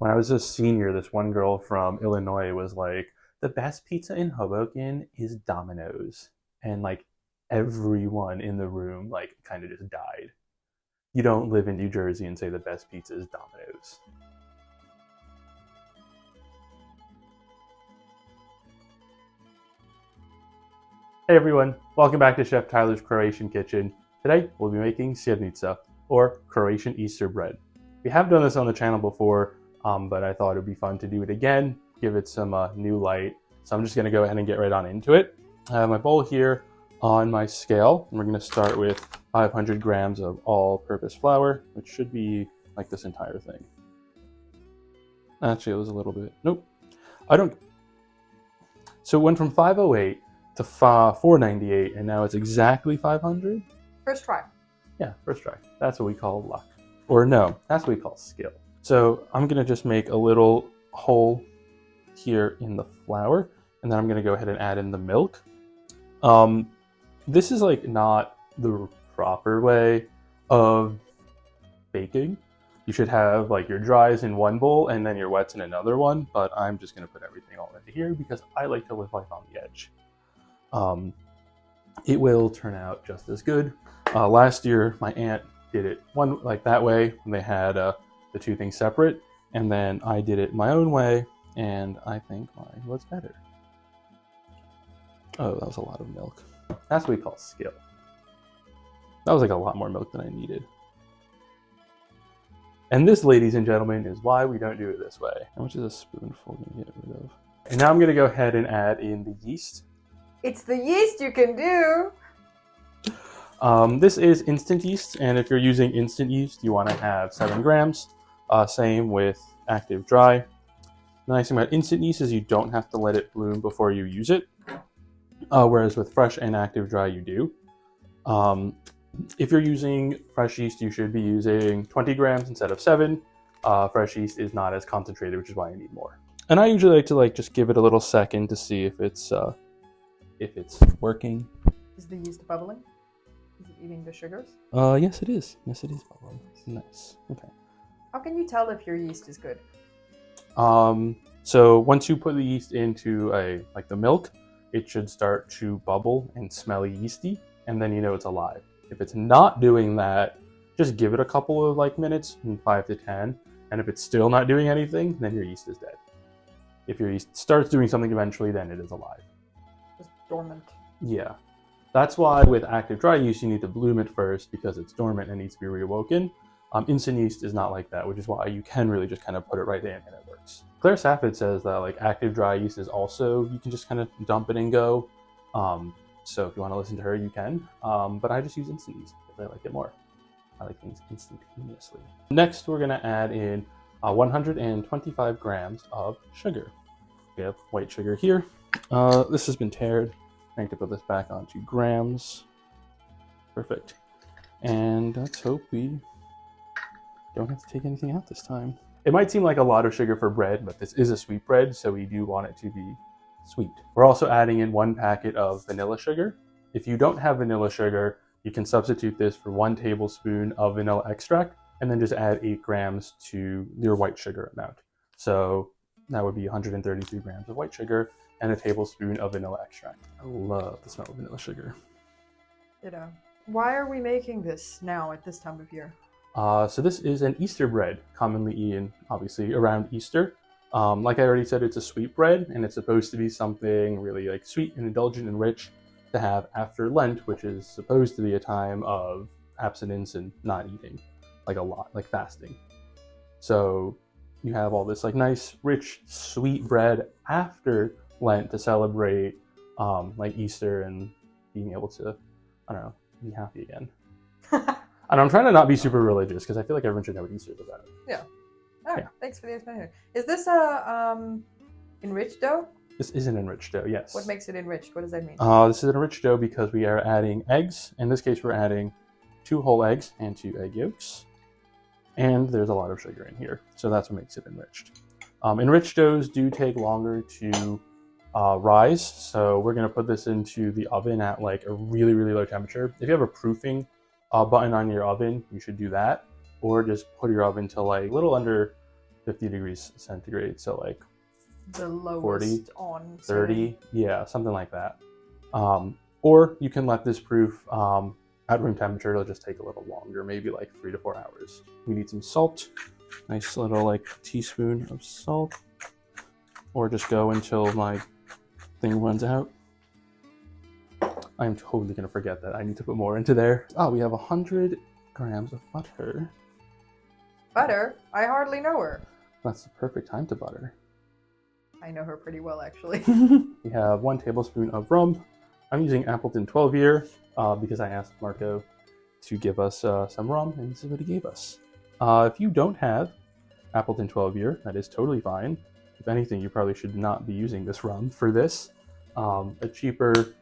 When I was a senior, this one girl from Illinois was like, the best pizza in Hoboken is Domino's. And like everyone in the room like kind of just died. You don't live in New Jersey and say the best pizza is Domino's. Hey everyone, welcome back to Chef Tyler's Croatian Kitchen. Today we'll be making Sirnica, or Croatian Easter bread. We have done this on the channel before, but I thought it would be fun to do it again, give it some new light. So I'm just going to go ahead and get right on into it. I have my bowl here on my scale, and we're going to start with 500 grams of all-purpose flour, which should be like this entire thing. Actually, it was a little bit, nope. So it went from 508 to 498, and now it's exactly 500? First try. Yeah, first try. That's what we call luck. Or no, that's what we call skill. So I'm going to just make a little hole here in the flour, and then I'm going to go ahead and add in the milk. This is like not the proper way of baking. You should have like your dries in one bowl and then your wets in another one, but I'm just going to put everything all into here because I like to live life on the edge. It will turn out just as good. Last year, my aunt did it one like that way when they had the two things separate, and then I did it my own way, and I think mine was better. Oh, that was a lot of milk. That's what we call skill. That was like a lot more milk than I needed. And this, ladies and gentlemen, is why we don't do it this way. How much is a spoonful going to get rid of? And now I'm going to go ahead and add in the yeast. It's the yeast you can do. This is instant yeast, and if you're using instant yeast, you want to have 7 grams. Same with active dry. The nice thing about instant yeast is you don't have to let it bloom before you use it, whereas with fresh and active dry, you do. If you're using fresh yeast, you should be using 20 grams instead of 7. Fresh yeast is not as concentrated, which is why you need more. And I usually like to just give it a little second to see if it's working. Is the yeast bubbling? Is it eating the sugars? Yes it is. Yes it is bubbling. Nice. Okay. How can you tell if your yeast is good? So once you put the yeast into the milk, it should start to bubble and smell yeasty, and then you know it's alive. If it's not doing that, just give it a couple of minutes, 5 to 10, and if it's still not doing anything, then your yeast is dead. If your yeast starts doing something eventually, then it is alive. Just dormant. Yeah. That's why with active dry yeast, you need to bloom it first because it's dormant and needs to be reawoken. Instant yeast is not like that, which is why you can really just kind of put it right in and it works. Claire Safford says that active dry yeast is also, you can just kind of dump it and go. So if you want to listen to her, you can. But I just use instant yeast because I like it more. I like things instantaneously. Next, we're going to add in 125 grams of sugar. We have white sugar here. This has been tared. I need to put this back onto grams. Perfect. And let's hope we don't have to take anything out this time. It might seem like a lot of sugar for bread, but this is a sweet bread, so we do want it to be sweet. We're also adding in 1 packet of vanilla sugar. If you don't have vanilla sugar, you can substitute this for 1 tablespoon of vanilla extract, and then just add 8 grams to your white sugar amount. So that would be 133 grams of white sugar and a tablespoon of vanilla extract. I love the smell of vanilla sugar. Ditto. Why are we making this now at this time of year? So this is an Easter bread, commonly eaten, obviously, around Easter. Like I already said, it's a sweet bread, and it's supposed to be something really sweet and indulgent and rich to have after Lent, which is supposed to be a time of abstinence and not eating, a lot, fasting. So you have all this nice, rich, sweet bread after Lent to celebrate Easter and being able to, I don't know, be happy again. And I'm trying to not be super religious because I feel like everyone should know what Easter is about. Yeah. All right. Yeah. Thanks for the explanation. Is this a enriched dough? This is an enriched dough, yes. What makes it enriched? What does that mean? This is an enriched dough because we are adding eggs. In this case, we're adding 2 whole eggs and 2 egg yolks. And there's a lot of sugar in here, so that's what makes it enriched. Enriched doughs do take longer to rise, so we're going to put this into the oven at a really, really low temperature. If you have a proofing button on your oven, you should do that, or just put your oven to a little under 50 degrees centigrade. So like the lowest 40, on 30, yeah, something like that. Or you can let this proof at room temperature. It'll just take a little longer, maybe like 3 to 4 hours. We need some salt, nice little like teaspoon of salt, or just go until my thing runs out. I'm totally gonna forget that. I need to put more into there. Oh, we have 100 grams of butter. Butter? I hardly know her. That's the perfect time to butter. I know her pretty well, actually. We have 1 tablespoon of rum. I'm using Appleton 12 year because I asked Marco to give us some rum, and this is what he gave us. If you don't have Appleton 12 year, that is totally fine. If anything, you probably should not be using this rum for this. A cheaper,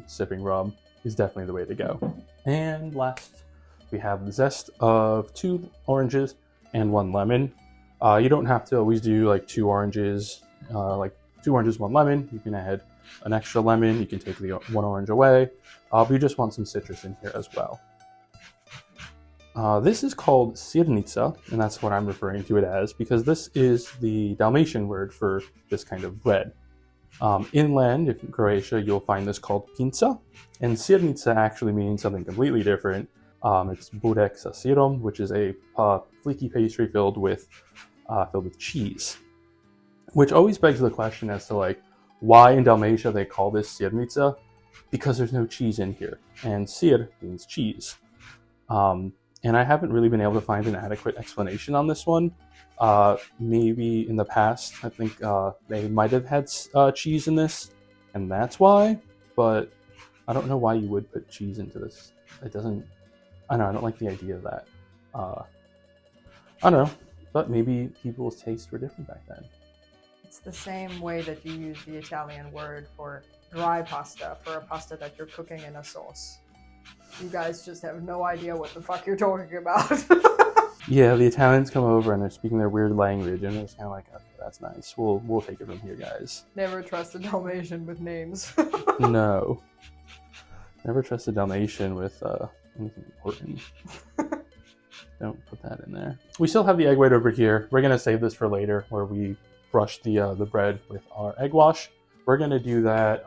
sipping rum is definitely the way to go. And last, we have the zest of 2 oranges and 1 lemon. You don't have to always do like 2 oranges, 2 oranges, 1 lemon. You can add an extra lemon. You can take the 1 orange away. But you just want some citrus in here as well. This is called Sirnica, and that's what I'm referring to it as, because this is the Dalmatian word for this kind of bread. Inland, if in Croatia, you'll find this called Pinca, and Sirnica actually means something completely different. It's burek sa sirom, which is a flaky pastry filled with cheese, which always begs the question as to like why in Dalmatia they call this Sirnica, because there's no cheese in here, and sir means cheese. And I haven't really been able to find an adequate explanation on this one. Maybe in the past, I think they might have had cheese in this, and that's why, but I don't know why you would put cheese into this. It doesn't, I don't like the idea of that. I don't know, but maybe people's tastes were different back then. It's the same way that you use the Italian word for dry pasta for a pasta that you're cooking in a sauce. You guys just have no idea what the fuck you're talking about. Yeah, the Italians come over and they're speaking their weird language, and it's kind of like, okay, that's nice. We'll take it from here, guys. Never trust a Dalmatian with names. No. Never trust a Dalmatian with anything important. Don't put that in there. We still have the egg white over here. We're gonna save this for later, where we brush the bread with our egg wash. We're gonna do that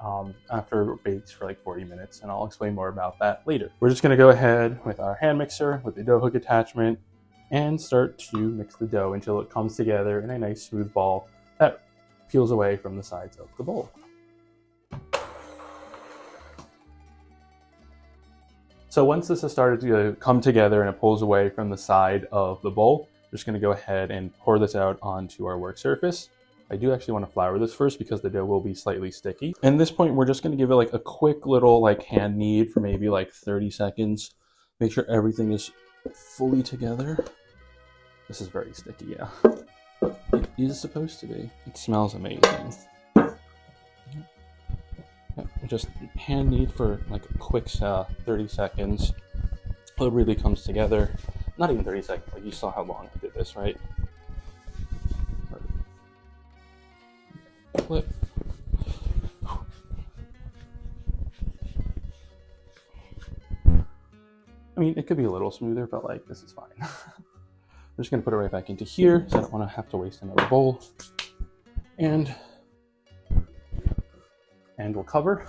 after it bakes for like 40 minutes, and I'll explain more about that later. We're just gonna go ahead with our hand mixer with the dough hook attachment and start to mix the dough until it comes together in a nice smooth ball that peels away from the sides of the bowl. So once this has started to come together and it pulls away from the side of the bowl, we're just gonna go ahead and pour this out onto our work surface. I do actually want to flour this first because the dough will be slightly sticky. And at this point, we're just going to give it like a quick little like hand knead for maybe like 30 seconds. Make sure everything is fully together. This is very sticky, yeah. It is supposed to be. It smells amazing. Just hand knead for like a quick 30 seconds. It really comes together. Not even 30 seconds, like you saw how long I did this, right? Flip. I mean, it could be a little smoother, but like this is fine. I'm just gonna put it right back into here because I don't want to have to waste another bowl. And we'll cover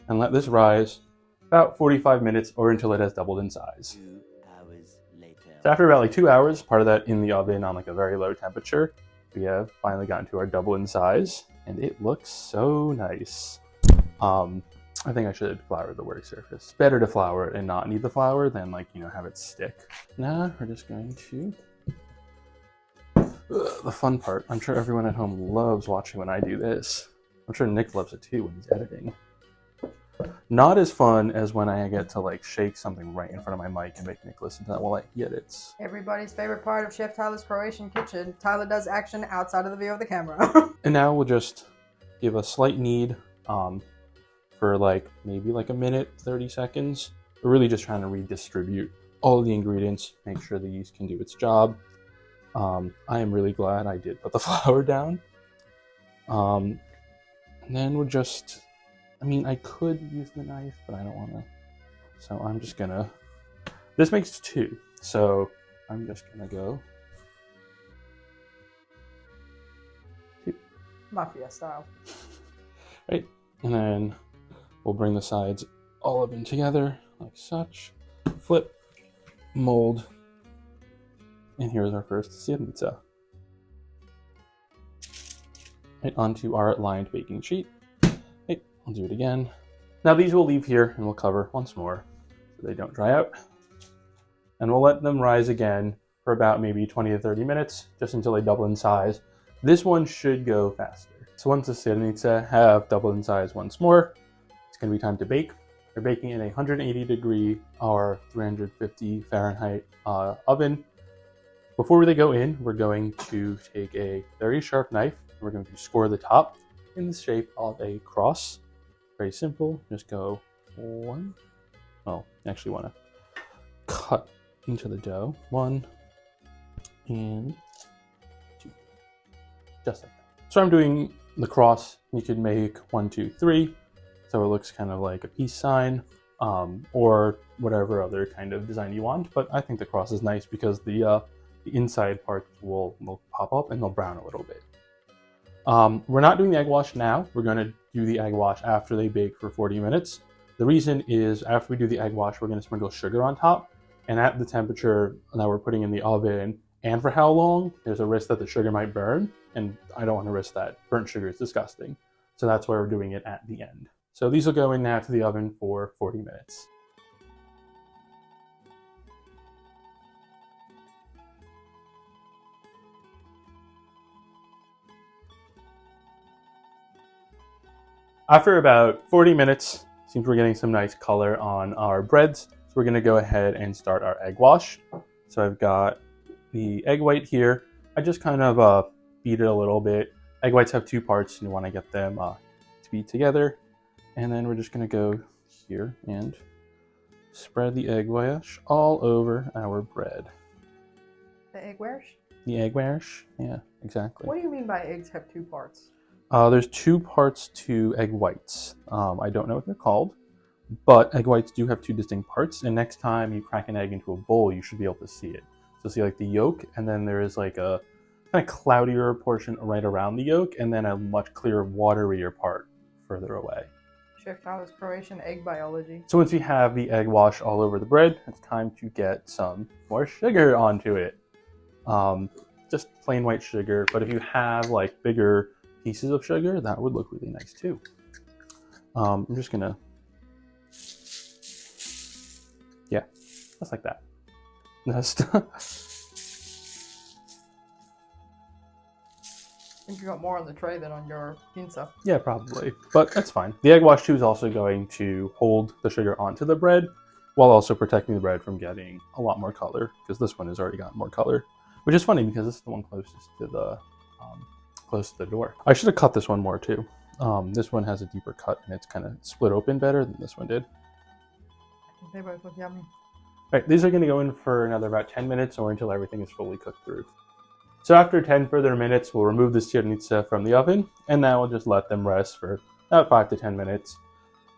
and let this rise about 45 minutes or until it has doubled in size. 2 hours later. So after about like 2 hours, part of that in the oven on like a very low temperature, we have finally gotten to our double in size. And it looks so nice. I think I should flour the work surface. Better to flour it and not need the flour than like, have it stick. Now we're just going to, the fun part. I'm sure everyone at home loves watching when I do this. I'm sure Nick loves it too when he's editing. Not as fun as when I get to like shake something right in front of my mic and make Nick listen to that while he edits. Everybody's favorite part of Chef Tyler's Croatian kitchen. Tyler does action outside of the view of the camera. And now we'll just give a slight knead for like maybe like a minute, 30 seconds. We're really just trying to redistribute all of the ingredients, make sure the yeast can do its job. I am really glad I did put the flour down. And then we'll just, I could use the knife, but I don't want to. So I'm just gonna, this makes 2. So I'm just gonna go Mafia style. Right, and then we'll bring the sides all up in together like such. Flip, mold, and here's our first Sirnica. Right, onto our lined baking sheet. Right, I'll do it again. Now these we'll leave here and we'll cover once more so they don't dry out. And we'll let them rise again for about maybe 20 to 30 minutes, just until they double in size. This one should go faster. So once the Sirnica have doubled in size once more, it's going to be time to bake. We're baking in a 180 degree or 350 Fahrenheit oven. Before they go in, we're going to take a very sharp knife. We're going to score the top in the shape of a cross. Very simple. Just go one. Well, you actually want to cut into the dough. 1 and 2. Just like that. So I'm doing the cross. You could make 1, 2, 3. So it looks kind of like a peace sign, or whatever other kind of design you want. But I think the cross is nice because the inside parts will pop up and they'll brown a little bit. We're not doing the egg wash now. We're going to do the egg wash after they bake for 40 minutes. The reason is after we do the egg wash, we're going to sprinkle sugar on top. And at the temperature that we're putting in the oven and for how long, there's a risk that the sugar might burn. And I don't want to risk that. Burnt sugar is disgusting. So that's why we're doing it at the end. So these will go in now to the oven for 40 minutes. After about 40 minutes, seems we're getting some nice color on our breads. So we're gonna go ahead and start our egg wash. So I've got the egg white here. I just kind of beat it a little bit. Egg whites have 2 parts and you wanna get them to be together. And then we're just gonna go here and spread the egg wash all over our bread. The egg wash? The egg wash, yeah, exactly. What do you mean by eggs have 2 parts? There's 2 parts to egg whites. I don't know what they're called, but egg whites do have 2 distinct parts. And next time you crack an egg into a bowl, you should be able to see it. So see like the yolk, and then there is like a kind of cloudier portion right around the yolk, and then a much clearer, waterier part further away. Chef Tyler's Croatian egg biology. So once we have the egg wash all over the bread, it's time to get some more sugar onto it. Just plain white sugar, but if you have like bigger pieces of sugar, that would look really nice too. I'm just gonna, yeah, just like that. Just I think you got more on the tray than on your pinca. yeah, probably, but that's fine. The egg wash too is also going to hold the sugar onto the bread while also protecting the bread from getting a lot more color, because this one has already got more color, which is funny because this is the one closest to the door. I should have cut this one more too. This one has a deeper cut and it's kind of split open better than this one did. I think they both look yummy. Right, these are going to go in for another about 10 minutes or until everything is fully cooked through. So after 10 further minutes, we'll remove the Sirnica from the oven, and now we'll just let them rest for about 5 to 10 minutes.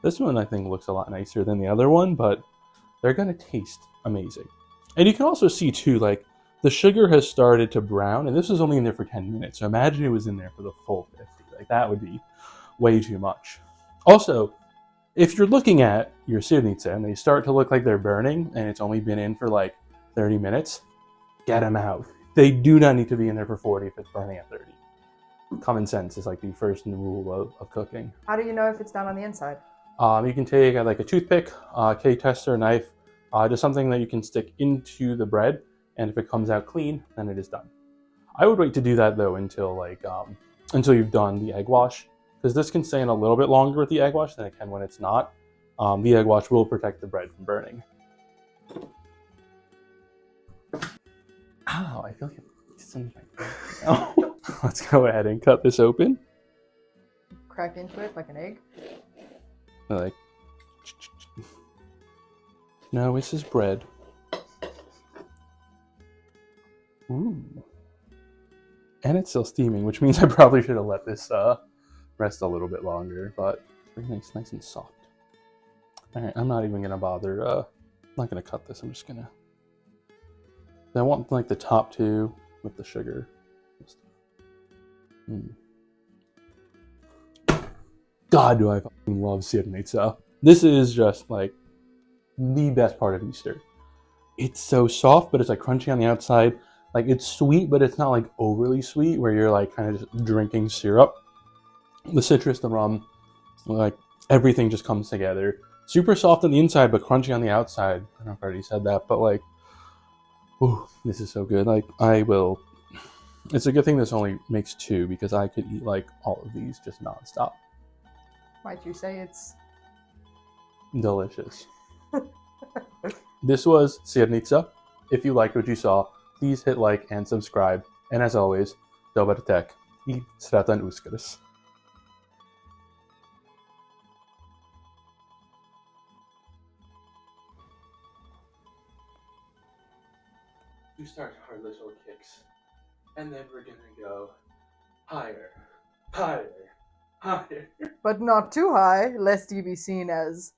This one I think looks a lot nicer than the other one, but they're going to taste amazing. And you can also see too, like, the sugar has started to brown, and this was only in there for 10 minutes. So imagine it was in there for the full 50. Like, that would be way too much. Also, if you're looking at your Sirnica and they start to look like they're burning, and it's only been in for like 30 minutes, get them out. They do not need to be in there for 40 if it's burning at 30. Common sense is like the first rule of cooking. How do you know if it's done on the inside? You can take like a toothpick, K-tester, knife, just something that you can stick into the bread, and if it comes out clean, then it is done. I would wait to do that though until like until you've done the egg wash, because this can stay in a little bit longer with the egg wash than it can when it's not. The egg wash will protect the bread from burning. Ow, I feel like it's in my throat. Let's go ahead and cut this open. Crack into it like an egg? Like, no, this is bread. Ooh. And it's still steaming, which means I probably should have let this rest a little bit longer, but it's very nice and soft. Alright, I'm not even gonna bother, I'm not gonna cut this, I'm just gonna, I want like the top two with the sugar. God, do I fucking love Sirnica. This is just like the best part of Easter. It's so soft, but it's like crunchy on the outside. Like it's sweet, but it's not like overly sweet where you're like kind of just drinking syrup. The citrus, the rum, like everything just comes together. Super soft on the inside, but crunchy on the outside. I don't know if I already said that, but like, ooh, this is so good. Like I will. It's a good thing this only makes 2 because I could eat like all of these just nonstop. Might you say it's Delicious. This was Sirnica. If you liked what you saw, please hit like and subscribe. And as always, dobar tek I sretan Uskrs. We start our little kicks, and then we're gonna go higher, higher, higher. but not too high, lest you be seen as